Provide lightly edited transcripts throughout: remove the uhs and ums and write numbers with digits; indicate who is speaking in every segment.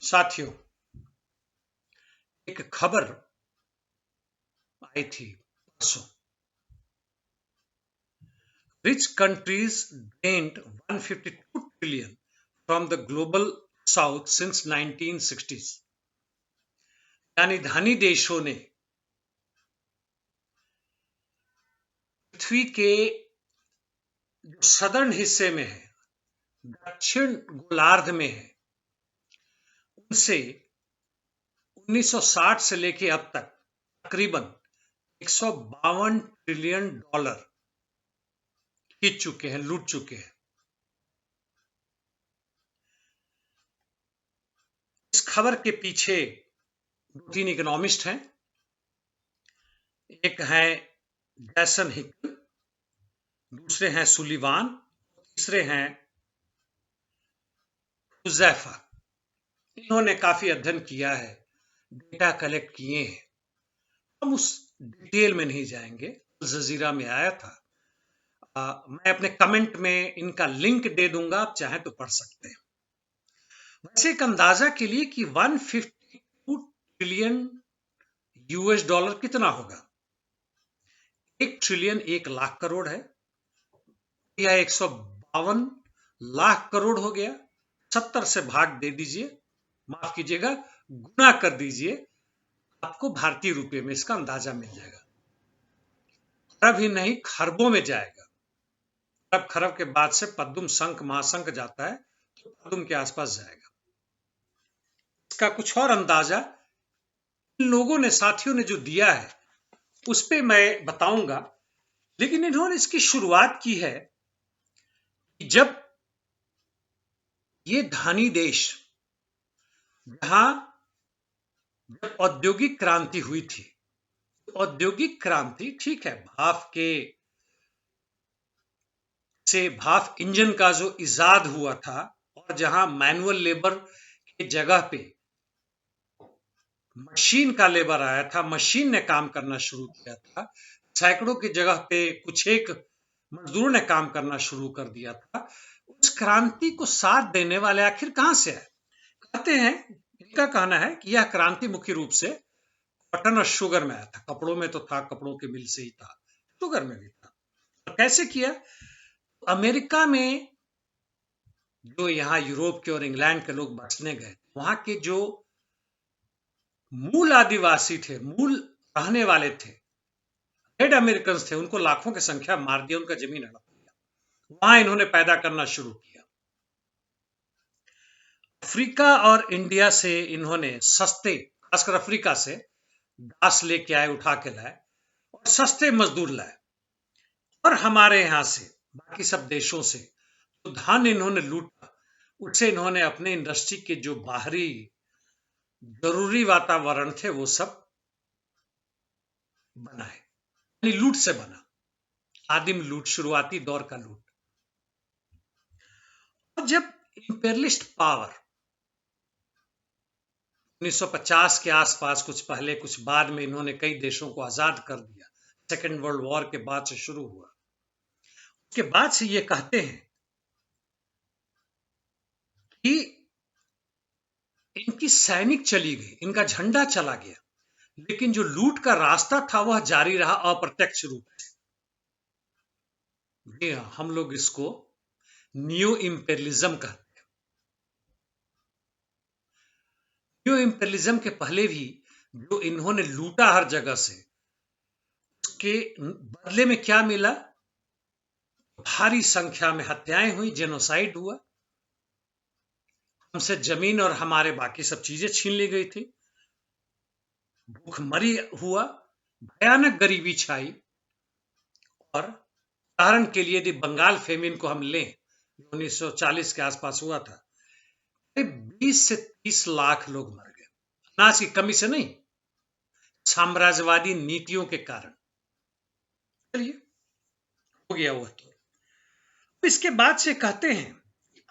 Speaker 1: साथियों, एक खबर आई थी परसों। Rich countries drained 152 trillion from the global south since 1960s। यानी धनी देशों ने पृथ्वी के जो सदर्न हिस्से में है, दक्षिण गोलार्ध में है, उनसे 1960 से लेके अब तक तकरीबन 152 ट्रिलियन डॉलर खींच चुके हैं, लूट चुके हैं। इस खबर के पीछे दो तीन इकोनॉमिस्ट हैं। एक है जैसन हिकल, दूसरे हैं सुलिवान, तीसरे हैं हुज़ैफा। इन्होंने काफी अध्ययन किया है, डेटा कलेक्ट किए हैं। हम उस डिटेल में नहीं जाएंगे, अल जजीरा में आया था। मैं अपने कमेंट में इनका लिंक दे दूंगा, आप चाहें तो पढ़ सकते हैं। वैसे एक अंदाजा के लिए कि 152 ट्रिलियन यूएस डॉलर कितना होगा। 1 ट्रिलियन 1 लाख करोड़ है, या 152 लाख करोड़ हो गया। 70 से भाग दे दीजिए, माफ कीजिएगा, गुना कर दीजिए, आपको भारतीय रुपए में इसका अंदाजा मिल जाएगा। खरब ही नहीं, खरबों में जाएगा। खरब खरब के बाद से पद्दुम शंख महाशंख जाता है, तो पद्दुम के आसपास जाएगा। इसका कुछ और अंदाजा इन लोगों ने, साथियों ने जो दिया है, उस पे मैं बताऊंगा। लेकिन इन्होंने इसकी शुरुआत की है कि जब ये धनी देश, जहां जब औद्योगिक क्रांति हुई थी, औद्योगिक क्रांति ठीक है, भाप इंजन का जो इजाद हुआ था, और जहां मैनुअल लेबर की जगह पे मशीन का लेबर आया था, मशीन ने काम करना शुरू किया था, सैकड़ों की जगह पे कुछ एक मजदूरों ने काम करना शुरू कर दिया था। उस क्रांति को साथ देने वाले आखिर कहां से आए? कहते हैं, इनका कहना है कि यह क्रांति मुख्य रूप से कॉटन और शुगर में आया था। कपड़ों में तो था, कपड़ों के मिल से ही था, शुगर में भी था। और कैसे किया? अमेरिका में जो यहाँ यूरोप के और इंग्लैंड के लोग बसने गए, वहां के जो मूल आदिवासी थे, मूल रहने वाले थे, रेड अमेरिकन थे, उनको लाखों की संख्या मार दिया, उनका जमीन हड़प दिया। वहां इन्होंने पैदा करना शुरू किया। अफ्रीका और इंडिया से इन्होंने सस्ते, खासकर अफ्रीका से घास लेके आए, उठा के लाए, और सस्ते मजदूर लाए। और हमारे यहां से, बाकी सब देशों से तो धान इन्होंने लूटा, उससे इन्होंने अपने इंडस्ट्री के जो बाहरी जरूरी वातावरण थे वो सब बनाए। यानी लूट से बना, आदिम लूट, शुरुआती दौर का लूट। और जब इंपेरियलिस्ट पावर 1950 के आसपास, कुछ पहले कुछ बाद में, इन्होंने कई देशों को आजाद कर दिया, सेकेंड वर्ल्ड वॉर के बाद से शुरू हुआ। उसके बाद से ये कहते हैं कि इनकी सैनिक चली गई, इनका झंडा चला गया, लेकिन जो लूट का रास्ता था वह जारी रहा, अप्रत्यक्ष रूप से। जी हाँ, हम लोग इसको न्यू इंपेरियलिज्म कहते हैं। न्यू इंपेरियलिज्म के पहले भी जो इन्होंने लूटा हर जगह से, उसके बदले में क्या मिला? भारी संख्या में हत्याएं हुई, जेनोसाइड हुआ, हमसे जमीन और हमारे बाकी सब चीजें छीन ली गई थी, भूखमरी हुआ, भयानक गरीबी छाई। और उदाहरण के लिए यदि बंगाल फेमिन को हम लें, 1940 के आसपास हुआ था, 20 से 30 लाख लोग मर गए, अनाज की कमी से नहीं, साम्राज्यवादी नीतियों के कारण। चलिए, हो गया वो तो। इसके बाद से कहते हैं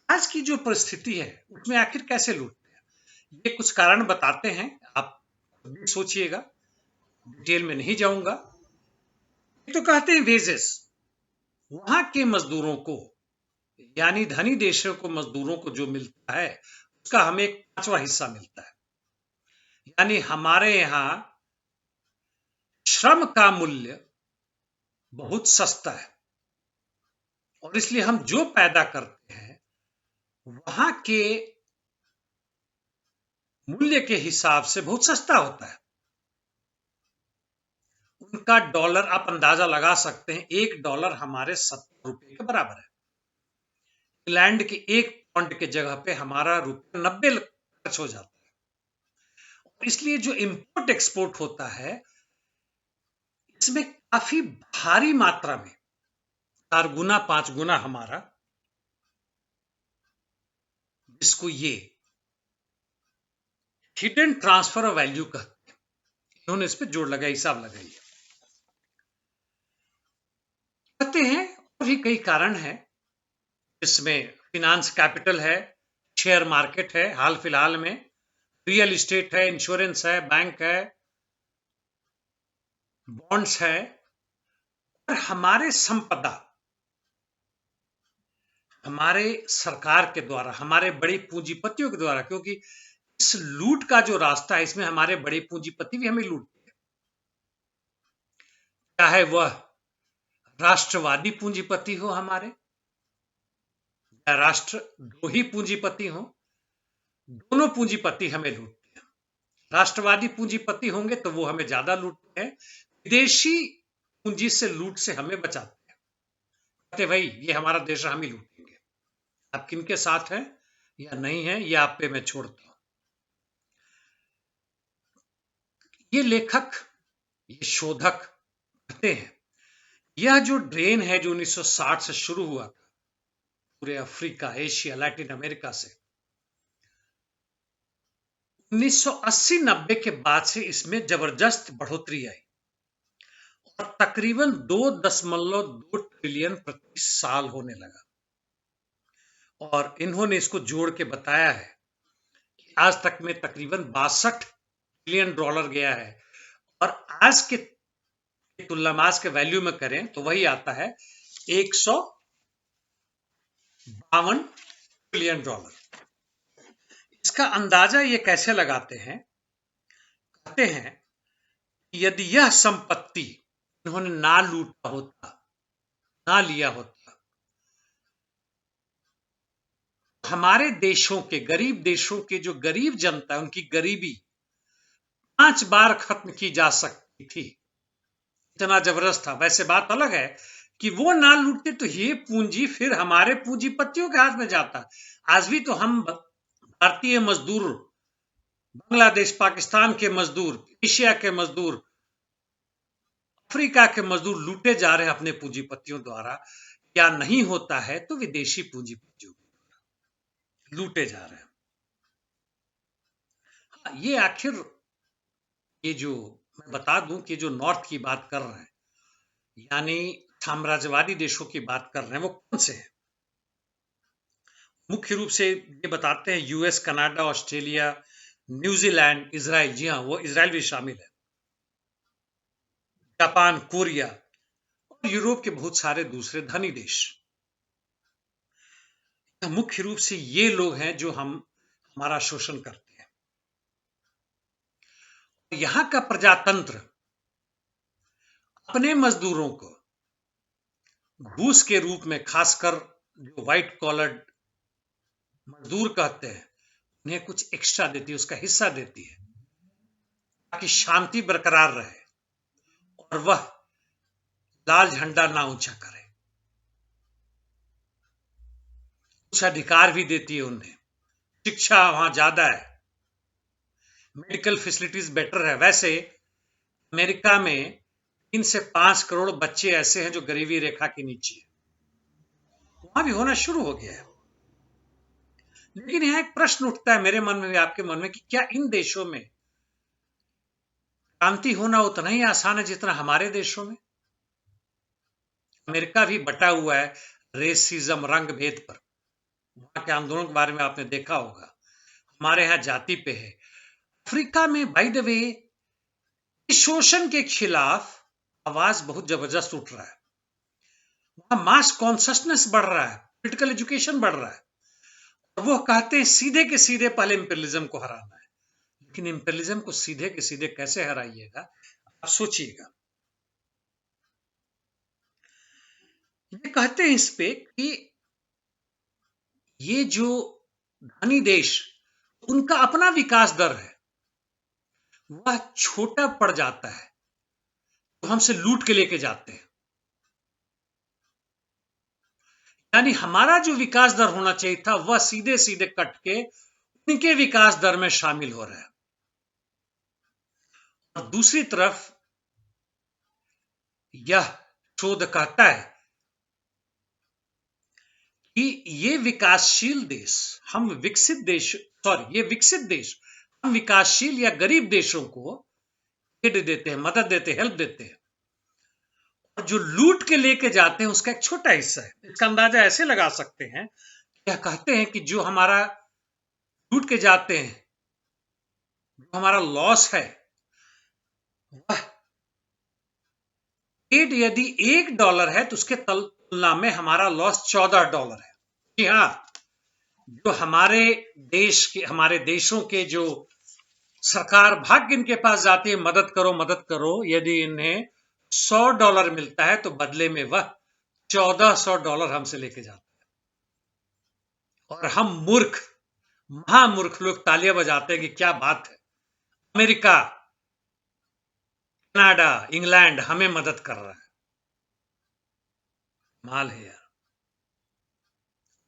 Speaker 1: आज की जो परिस्थिति है उसमें आखिर कैसे लूटते हैं, ये कुछ कारण बताते हैं, आप भी सोचिएगा, डिटेल में नहीं जाऊंगा। तो कहते हैं वेजेस, वहां के मजदूरों को, यानी धनी देशों को मजदूरों को जो मिलता है उसका हमें एक 5वां हिस्सा मिलता है। यानी हमारे यहां श्रम का मूल्य बहुत सस्ता है और इसलिए हम जो पैदा करते हैं वहां के मूल्य के हिसाब से बहुत सस्ता होता है। उनका डॉलर आप अंदाजा लगा सकते हैं, $1 हमारे 70 रुपए के बराबर है। इंग्लैंड के 1 पाउंड के जगह पे हमारा रुपया 90 खर्च हो जाता है। इसलिए जो इंपोर्ट एक्सपोर्ट होता है इसमें काफी भारी मात्रा में 4 गुना 5 गुना हमारा, जिसको ये हिडन ट्रांसफर ऑफ वैल्यू कहते हैं, इन्होंने इस पे जोड़ लगाई, हिसाब लगाई कहते हैं। और भी कई कारण हैं, इसमें फिनांस कैपिटल है, शेयर मार्केट है, हाल फिलहाल में रियल एस्टेट है, इंश्योरेंस है, बैंक है, बॉन्ड्स है, और हमारे संपदा हमारे सरकार के द्वारा, हमारे बड़े पूंजीपतियों के द्वारा, क्योंकि इस लूट का जो रास्ता है इसमें हमारे बड़े पूंजीपति भी हमें लूटते हैं, चाहे वह राष्ट्रवादी पूंजीपति हो हमारे या राष्ट्रद्रोही पूंजीपति हो, दोनों पूंजीपति हमें लूटते हैं। राष्ट्रवादी पूंजीपति होंगे तो वो हमें ज्यादा लूटते हैं, विदेशी पूंजी से लूट से हमें बचाते हैं, कहते भाई ये हमारा देश है, हम ही लूटेंगे, आप किनके साथ हैं या नहीं है ये आप पे मैं छोड़ता हूं। ये लेखक, ये शोधक कहते हैं यह जो ड्रेन है जो 1960 से शुरू हुआ था पूरे अफ्रीका, एशिया, लैटिन अमेरिका से, 1980-90 के बाद से इसमें जबरदस्त बढ़ोतरी आई और तकरीबन 2.2 ट्रिलियन प्रति साल होने लगा। और इन्होंने इसको जोड़ के बताया है कि आज तक में तकरीबन $62 ट्रिलियन गया है, और आज के तुलना में, आज के वैल्यू में करें तो वही आता है $152 ट्रिलियन। इसका अंदाजा ये कैसे लगाते हैं, कहते हैं कि यदि यह संपत्ति इन्होंने ना लूटा होता, ना लिया होता, हमारे देशों के, गरीब देशों के जो गरीब जनता है उनकी गरीबी 5 बार खत्म की जा सकती थी, इतना जबरदस्त था। वैसे बात अलग है कि वो ना लूटते तो ये पूंजी फिर हमारे पूंजीपतियों के हाथ में जाता। आज भी तो हम भारतीय मजदूर, बांग्लादेश पाकिस्तान के मजदूर, एशिया के मजदूर, अफ्रीका के मजदूर लूटे जा रहे हैं अपने पूंजीपतियों द्वारा, या नहीं होता है तो विदेशी पूंजीपतियों लूटे जा रहे हैं। हाँ, ये आखिर ये जो मैं बता दूं कि जो नॉर्थ की बात कर रहे हैं, यानी साम्राज्यवादी देशों की बात कर रहे हैं, वो कौन से हैं? मुख्य रूप से ये बताते हैं US, Canada, Australia, New Zealand, Israel. जी हाँ, वो इजराइल भी शामिल है, जापान, कोरिया और यूरोप के बहुत सारे दूसरे धनी देश। मुख्य रूप से ये लोग हैं जो हमारा शोषण करते हैं। यहां का प्रजातंत्र अपने मजदूरों को घूस के रूप में, खासकर जो व्हाइट कॉलर मजदूर कहते हैं, उन्हें कुछ एक्स्ट्रा देती है, उसका हिस्सा देती है, ताकि शांति बरकरार रहे और वह लाल झंडा ना ऊंचा करे। कुछ अधिकार भी देती है उन्हें, शिक्षा वहां ज्यादा है, मेडिकल फैसिलिटीज बेटर है। वैसे अमेरिका में 3 से 5 करोड़ बच्चे ऐसे हैं जो गरीबी रेखा के नीचे है, वहां भी होना शुरू हो गया है। लेकिन यहां एक प्रश्न उठता है मेरे मन में भी, आपके मन में, कि क्या इन देशों में क्रांति होना उतना ही आसान है जितना हमारे देशों में? अमेरिका भी बटा हुआ है रेसिज्म, रंग भेद पर, वहां के आंदोलन के बारे में आपने देखा होगा। हमारे यहां जाति पे है। अफ्रीका में बाय द वे शोषण के खिलाफ आवाज बहुत जबरदस्त उठ रहा है, वहां मास कॉन्शियसनेस बढ़ रहा है, पॉलिटिकल एजुकेशन बढ़ रहा है, और वो कहते हैं सीधे के सीधे पहले इंपीरियलिज्म को हराना है। लेकिन इंपीरियलिज्म को सीधे के सीधे कैसे हराइएगा, आप सोचिएगा। ये कहते हैं इस पे कि ये जो धनी देश, उनका अपना विकास दर है, वह छोटा पड़ जाता है तो हमसे लूट के लेके जाते हैं। यानी हमारा जो विकास दर होना चाहिए था वह सीधे सीधे कट के उनके विकास दर में शामिल हो रहा है। और दूसरी तरफ यह शोध कहता है कि ये विकासशील देश, हम विकसित देश, ये विकसित देश हम विकासशील या गरीब देशों को एड देते हैं, मदद देते हैं, हेल्प देते हैं, और जो लूट के लेके जाते हैं उसका एक छोटा हिस्सा है। इसका अंदाजा ऐसे लगा सकते हैं, क्या कहते हैं कि जो हमारा लूट के जाते हैं, जो हमारा लॉस है, वह एड यदि $1 है तो उसके तुलना में हमारा लॉस $14 है। जी हाँ, जो हमारे देशों के जो सरकार भाग्य इनके पास जाती है, मदद करो, यदि इन्हें $100 मिलता है तो बदले में वह $1400 हमसे लेके जाते हैं। और हम मूर्ख, महामूर्ख लोग तालियां बजाते हैं कि क्या बात है, अमेरिका, कनाडा, इंग्लैंड हमें मदद कर रहा है। माल है यार।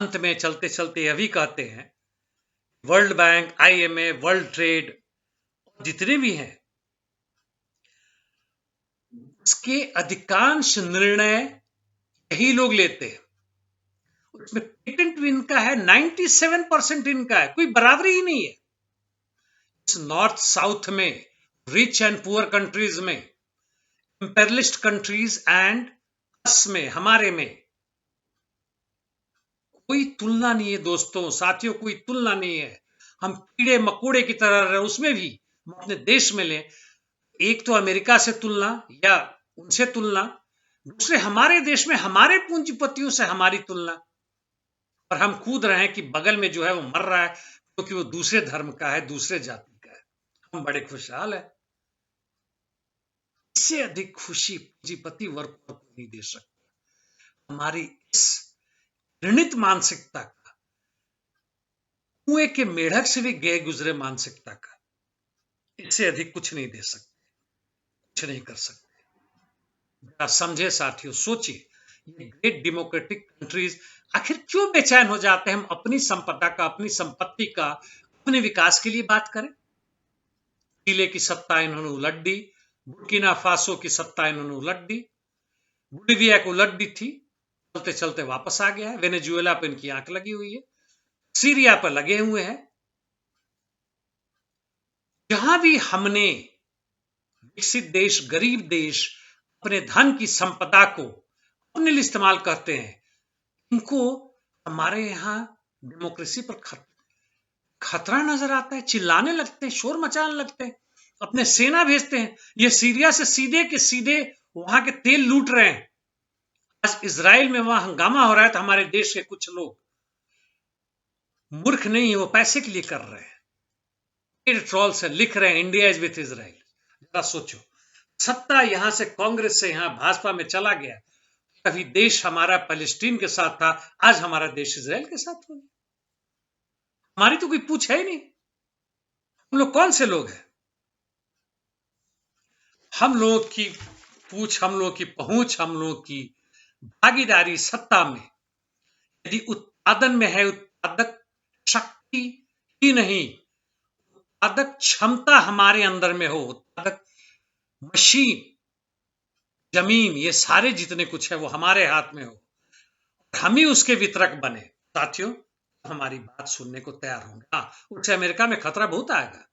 Speaker 1: अंत में चलते चलते यह भी कहते हैं, world bank, IMF, world trade, जितने भी हैं, उसके अधिकांश निर्णय यही लोग लेते हैं। उसमें पेटेंट भी इनका है, 97% इनका है, कोई बराबरी ही नहीं है। इस नॉर्थ साउथ में, रिच एंड पुअर कंट्रीज में, इंपेरियलिस्ट कंट्रीज एंड अस में, हमारे में कोई तुलना नहीं है दोस्तों, साथियों, कोई तुलना नहीं है। हम कीड़े मकोड़े की तरह रहे, उसमें भी हम अपने देश में लें, एक तो अमेरिका से तुलना या उनसे तुलना, दूसरे हमारे देश में हमारे पूंजीपतियों से हमारी तुलना, और हम कूद रहे हैं कि बगल में जो है वो मर रहा है क्योंकि वो दूसरे धर्म का है, दूसरे जाति का है। हम बड़े खुशहाल है। इससे अधिक खुशी पूंजीपति वर्ग को नहीं दे सकता। हमारी इस घृणित मानसिकता का, कुएं के मेढक से भी गए गुजरे मानसिकता का, इससे अधिक कुछ नहीं दे सकते, कुछ नहीं कर सकते। जरा समझे साथियों, सोचिए, ये ग्रेट डेमोक्रेटिक कंट्रीज आखिर क्यों बेचैन हो जाते हैं हम अपनी संपदा का, अपनी संपत्ति का, अपने विकास के लिए बात करें। चिले की सत्ता इन्होंने उलट दी, बुर्किना फासो की सत्ता इन्होंने उलट दी, बोलिविया को उलट दी थी, चलते चलते वापस आ गया है। वेनेजुएला पर इनकी आंख लगी हुई है, सीरिया पर लगे हुए हैं। जहां भी हमने विकसित देश, गरीब देश अपने धन की संपदा को अपने लिए इस्तेमाल करते हैं, इनको हमारे यहां डेमोक्रेसी पर खतरा नजर आता है, चिल्लाने लगते हैं, शोर मचाने लगते हैं, अपने सेना भेजते हैं। ये सीरिया से सीधे के सीधे वहां के तेल लूट रहे हैं। आज इजराइल में वहां हंगामा हो रहा है तो हमारे देश के कुछ लोग मूर्ख नहीं है, वो पैसे के लिए कर रहे हैं। ट्रॉल से लिख रहे हैं इंडिया इज विथ इजराइल। जरा सोचो, सत्ता यहां से कांग्रेस से यहां भाजपा में चला गया, कभी देश हमारा पैलेस्टीन के साथ था, आज हमारा देश इजराइल के साथ हो गया। हमारी तो कोई पूछ है ही नहीं। हम लोग कौन से लोग हैं? हम लोगों की पूछ, हम लोगों की पहुंच, हम लोगों की भागीदारी सत्ता में यदि उत्पादन में है, उत्पादक शक्ति ही नहीं, उत्पादक क्षमता हमारे अंदर में हो, उत्पादक मशीन, जमीन, ये सारे जितने कुछ है वो हमारे हाथ में हो, हम ही उसके वितरक बने, साथियों, हमारी बात सुनने को तैयार होंगे। हाँ, उससे अमेरिका में खतरा बहुत आएगा।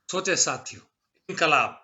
Speaker 1: सोचे साथियों, इनकलाब